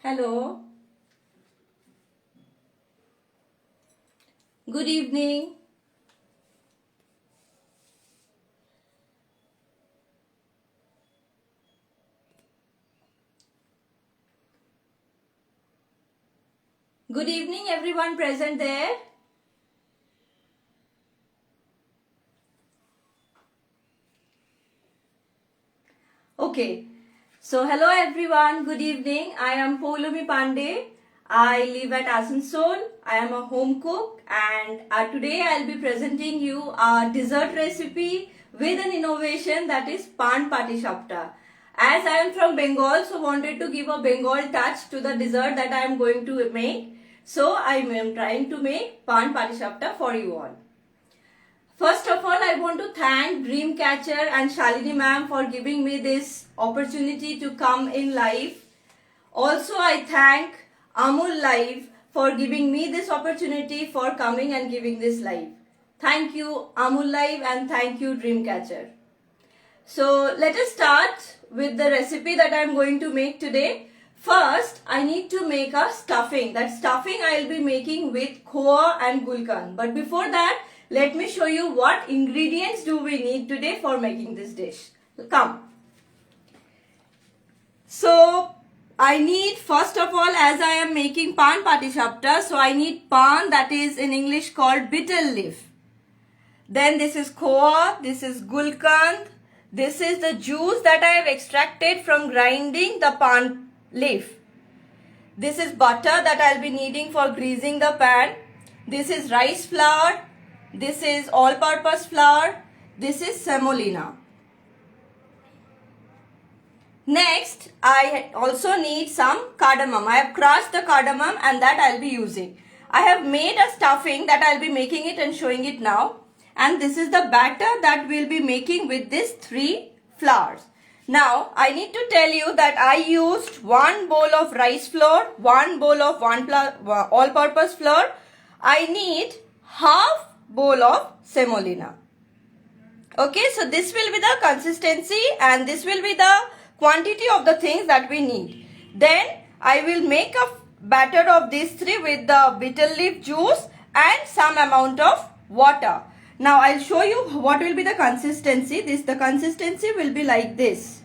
Hello. Good evening. Good evening, everyone present there. Okay. So, hello everyone. Good evening. I am Poulami Pandey. I live at Asansol. I am a home cook, and today I'll be presenting you a dessert recipe with an innovation, that is Pan Patishapta. As I am from Bengal, so wanted to give a Bengal touch to the dessert that I am going to make. So I am trying to make Pan Patishapta for you all. First of all, I want to thank Dreamcatcher and Shalini ma'am for giving me this opportunity to come in live. Also, I thank Amul Live for giving me this opportunity for coming and giving this live. Thank you Amul Live and thank you Dreamcatcher. So let us start with the recipe that I am going to make today. First, I need to make a stuffing. That stuffing I will be making with khoa and gulkan. But before that, let me show you what ingredients do we need today for making this dish. Come. So, I need, first of all, as I am making pan patishapta, so I need pan, that is in English called betel leaf. Then this is khoa, this is gulkand, this is the juice that I have extracted from grinding the pan leaf. This is butter that I will be needing for greasing the pan. This is rice flour. This is all-purpose flour. This is semolina. Next, I also need some cardamom. I have crushed the cardamom and that I will be using. I have made a stuffing that I will be making it and showing it now. And this is the batter that we will be making with these 3 flours. Now, I need to tell you that I used 1 bowl of rice flour, 1 bowl of all-purpose flour. I need half bowl of semolina. Okay, so this will be the consistency and this will be the quantity of the things that we need. Then I will make a batter of these 3 with the betel leaf juice and some amount of water. Now I'll show you what will be the consistency. The consistency will be like this.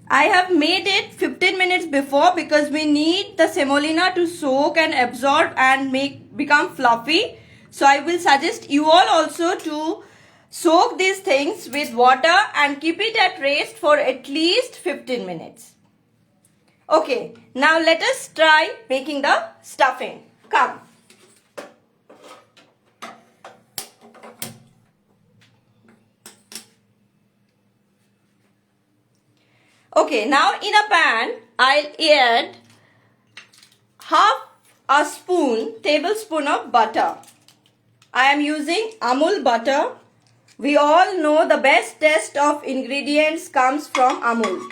I have made it 15 minutes before because we need the semolina to soak and absorb and become fluffy. So I will suggest you all also to soak these things with water and keep it at rest for at least 15 minutes. Okay, now let us try making the stuffing. Come. Okay, now in a pan, I'll add half a tablespoon of butter. I am using Amul butter. We all know the best taste of ingredients comes from Amul.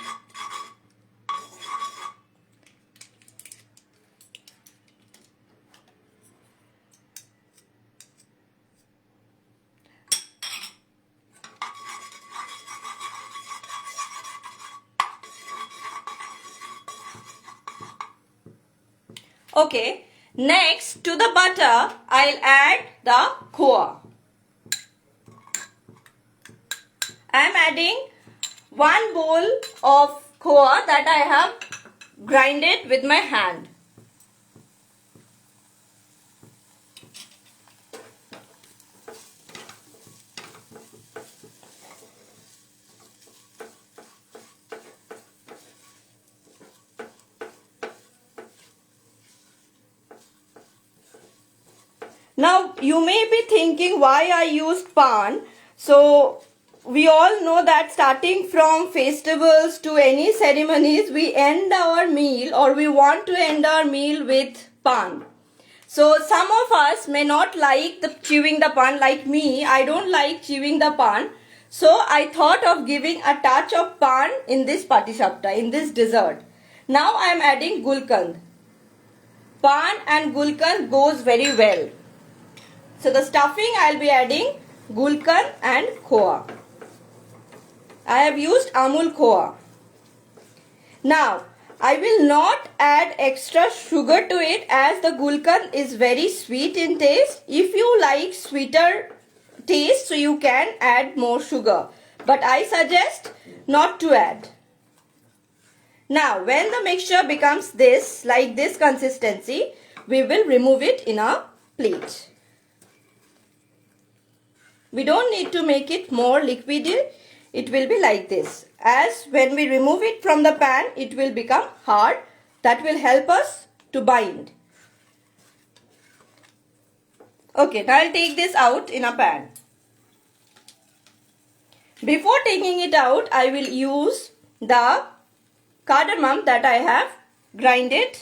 Okay, next to the butter, I'll add the khoa. I'm adding 1 bowl of khoa that I have grinded with my hand. Now you may be thinking why I used pan. So we all know that starting from festivals to any ceremonies, we end our meal or we want to end our meal with pan. So some of us may not like chewing the pan. Like me, I don't like chewing the pan. So I thought of giving a touch of pan in this patishapta, in this dessert. Now I am adding gulkand. Pan and gulkand goes very well. So the stuffing I will be adding gulkand and khoa. I have used Amul khoa. Now, I will not add extra sugar to it as the gulkand is very sweet in taste. If you like sweeter taste, so you can add more sugar. But I suggest not to add. Now, when the mixture becomes this, like this consistency, we will remove it in a plate. We don't need to make it more liquidy. It will be like this. As when we remove it from the pan, it will become hard. That will help us to bind. Okay, now I'll take this out in a pan. Before taking it out, I will use the cardamom that I have grinded.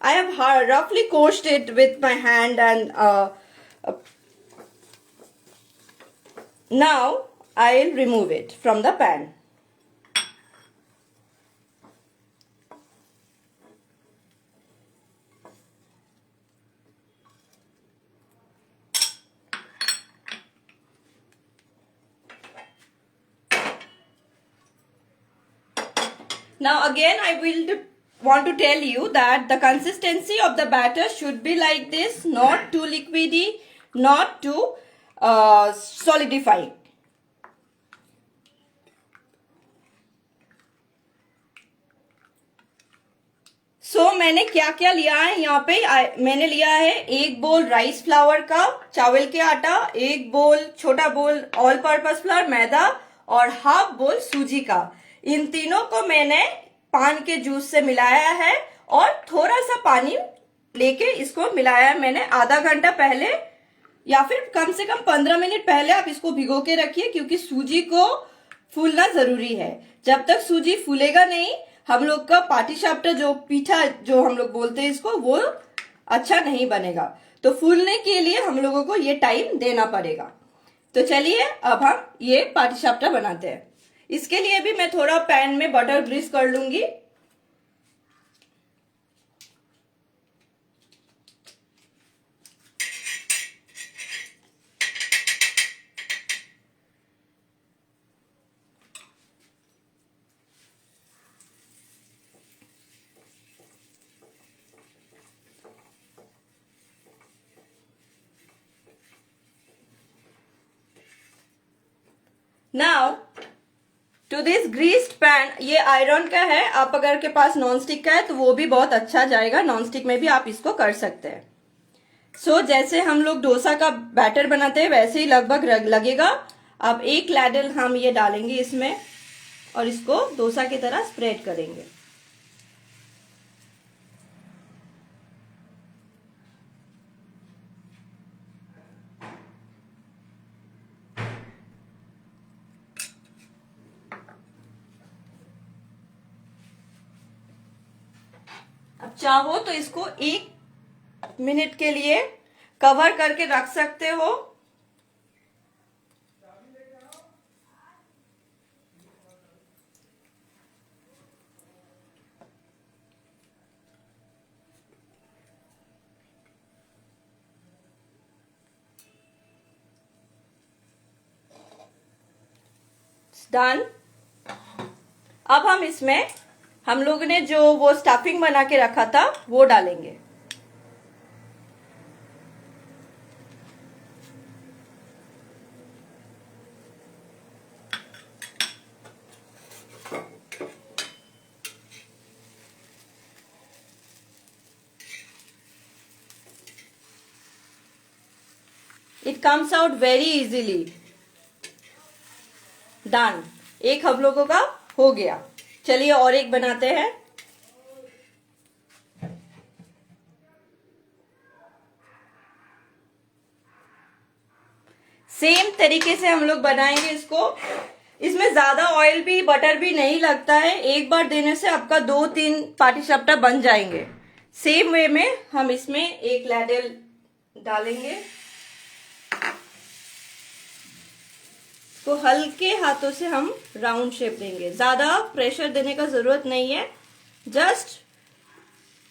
I have roughly coaxed it with my hand and now I'll remove it from the pan. Now again I will want to tell you that the consistency of the batter should be like this, not too liquidy, not too solidifying. मैंने क्या क्या लिया है यहाँ पे मैंने लिया है 1 बोल राइस फ्लावर का चावल के आटा, 1 बोल छोटा बोल ऑल पर्पस फ्लावर मैदा और हाफ बोल सूजी का। इन तीनों को मैंने पान के जूस से मिलाया है और थोड़ा सा पानी लेके इसको मिलाया है मैंने आधा घंटा पहले या फिर कम से कम 15 मिनट पहले आप इसको भिगो के रखिए क्योंकि सूजी को फूलना जरूरी है। जब तक सूजी फूलेगा नहीं हम लोग का पाटीशाप्टा जो पीठा जो हम लोग बोलते हैं इसको वो अच्छा नहीं बनेगा। तो फूलने के लिए हम लोगों को ये टाइम देना पड़ेगा। तो चलिए अब हम ये पाटीशाप्टा बनाते हैं। इसके लिए भी मैं थोड़ा पैन में बटर ग्रीस कर लूंगी। Now to this greased pan, ये आयरन का है, आप अगर के पास नॉन स्टिक का है तो वो भी बहुत अच्छा जाएगा, नॉन स्टिक में भी आप इसको कर सकते हैं। सो जैसे हम लोग डोसा का बैटर बनाते हैं वैसे ही लगभग लगेगा। अब 1 लैडल हम ये डालेंगे इसमें और इसको डोसा की तरह स्प्रेड करेंगे। अब चाहो तो इसको 1 मिनट के लिए कवर करके रख सकते हो। डन। अब हम इसमें हम लोग ने जो वो स्टफिंग बना के रखा था वो डालेंगे। It comes out very easily. Done, एक हम लोगों का हो गया। चलिए और एक बनाते हैं। सेम तरीके से हम लोग बनाएंगे इसको। इसमें ज्यादा ऑयल भी बटर भी नहीं लगता है, एक बार देने से आपका 2-3 पाटीशाप्टा बन जाएंगे। सेम वे में हम इसमें 1 लैडल डालेंगे। तो हल्के हाथों से हम राउंड शेप देंगे, ज्यादा प्रेशर देने का जरूरत नहीं है, just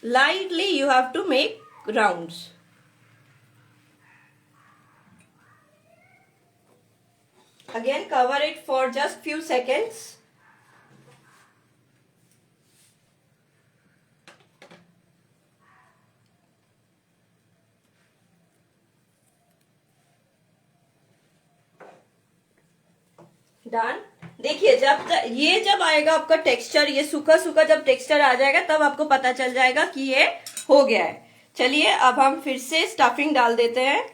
lightly you have to make rounds. Again cover it for just few seconds. Done. देखिए जब आएगा आपका टेक्सचर, ये सूखा सूखा जब टेक्सचर आ जाएगा तब आपको पता चल जाएगा कि ये हो गया है। चलिए अब हम फिर से स्टफिंग डाल देते हैं।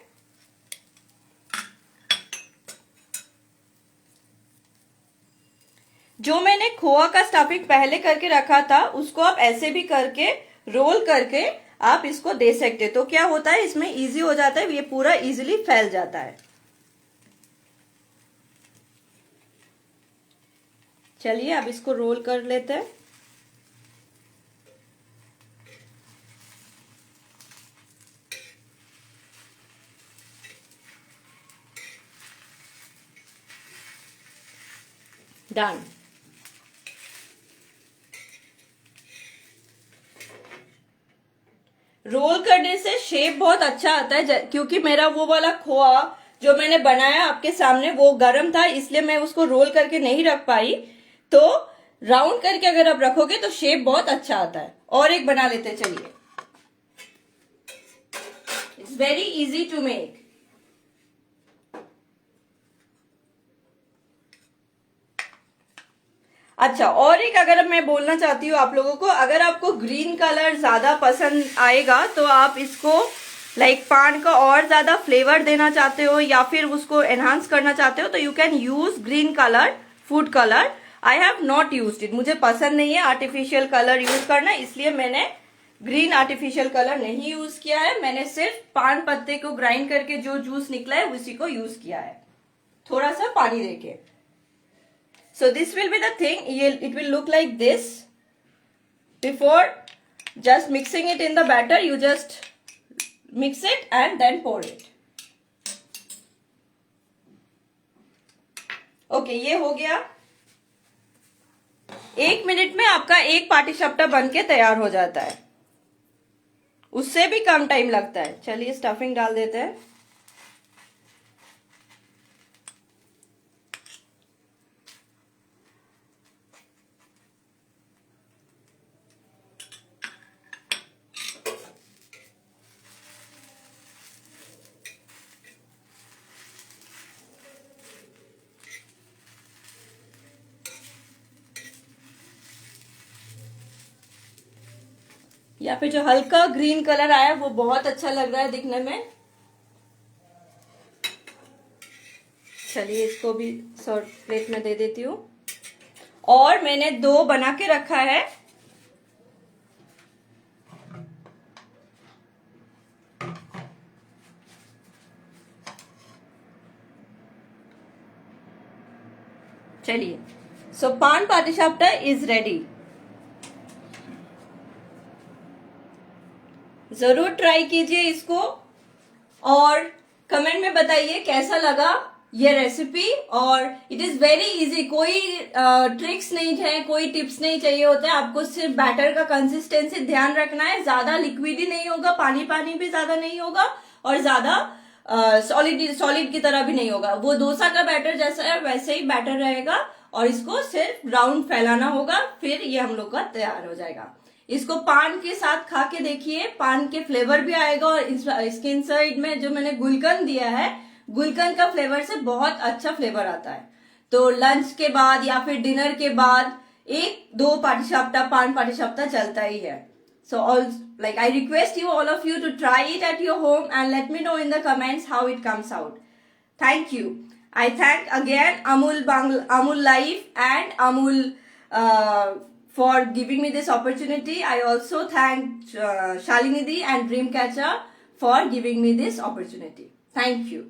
जो मैंने खोआ का स्टफिंग पहले करके रखा था उसको आप ऐसे भी करके रोल करके आप इसको दे सकते हैं। तो क्या होता है इसमें इजी हो जाता है, ये पूरा इजीली फैल जाता है। चलिए अब इसको रोल कर लेते हैं। डन। रोल करने से शेप बहुत अच्छा आता है, क्योंकि मेरा वो वाला खोआ जो मैंने बनाया आपके सामने वो गर्म था, इसलिए मैं उसको रोल करके नहीं रख पाई। तो राउंड करके अगर आप रखोगे तो शेप बहुत अच्छा आता है। और एक बना लेते, चलिए। It's very easy to make. अच्छा, और एक अगर मैं बोलना चाहती हूँ आप लोगों को, अगर आपको ग्रीन कलर ज्यादा पसंद आएगा तो आप इसको लाइक पान का और ज्यादा फ्लेवर देना चाहते हो या फिर उसको एनहांस करना चाहते हो तो you can use green colour, food colour. I have not used it, मुझे पसंद नहीं है आर्टिफिशियल कलर यूज करना, इसलिए मैंने ग्रीन आर्टिफिशियल कलर नहीं यूज किया है। मैंने सिर्फ पान पत्ते को ग्राइंड करके जो जूस निकला है उसी को यूज किया है, थोड़ा सा पानी देके। So this will be the thing, it will look like this. Before just mixing it in the batter, you just mix it and then pour it. Okay, ये हो गया। 1 मिनट में आपका एक पाटीशप्टा बनके तैयार हो जाता है, उससे भी कम टाइम लगता है। चलिए स्टफिंग डाल देते हैं। या फिर जो हल्का ग्रीन कलर आया वो बहुत अच्छा लग रहा है दिखने में। चलिए इसको भी सर्व प्लेट में दे देती हूँ। और मैंने 2 बना के रखा है। चलिए, सो पान पाटीशप्टा इज रेडी। जरूर ट्राई कीजिए इसको और कमेंट में बताइए कैसा लगा ये रेसिपी। और इट इज वेरी इजी, कोई ट्रिक्स नहीं है, कोई टिप्स नहीं चाहिए होता है। आपको सिर्फ बैटर का कंसिस्टेंसी ध्यान रखना है, ज्यादा लिक्विडी नहीं होगा, पानी पानी भी ज्यादा नहीं होगा और ज्यादा सॉलिड की तरह भी नहीं होगा। वो डोसा का बैटर जैसा है वैसे ही बैटर रहेगा और इसको सिर्फ राउंड फैलाना होगा, फिर ये हम लोग का तैयार हो जाएगा। इसको पान के साथ खा के देखिए, पान के फ्लेवर भी आएगा और इसके इनसाइड में जो मैंने गुलकंद दिया है, गुलकंद का फ्लेवर से बहुत अच्छा फ्लेवर आता है। तो लंच के बाद या फिर डिनर के बाद 1-2 पाटीशप्टा, पान पाटीशप्टा चलता ही है। So I request you, all of you, to try it at your home and let me know in the comments how it comes out. Thank you. I thank again Amul Life and Amul for giving me this opportunity. I also thank Shalinidhi and Dreamcatcher for giving me this opportunity. Thank you.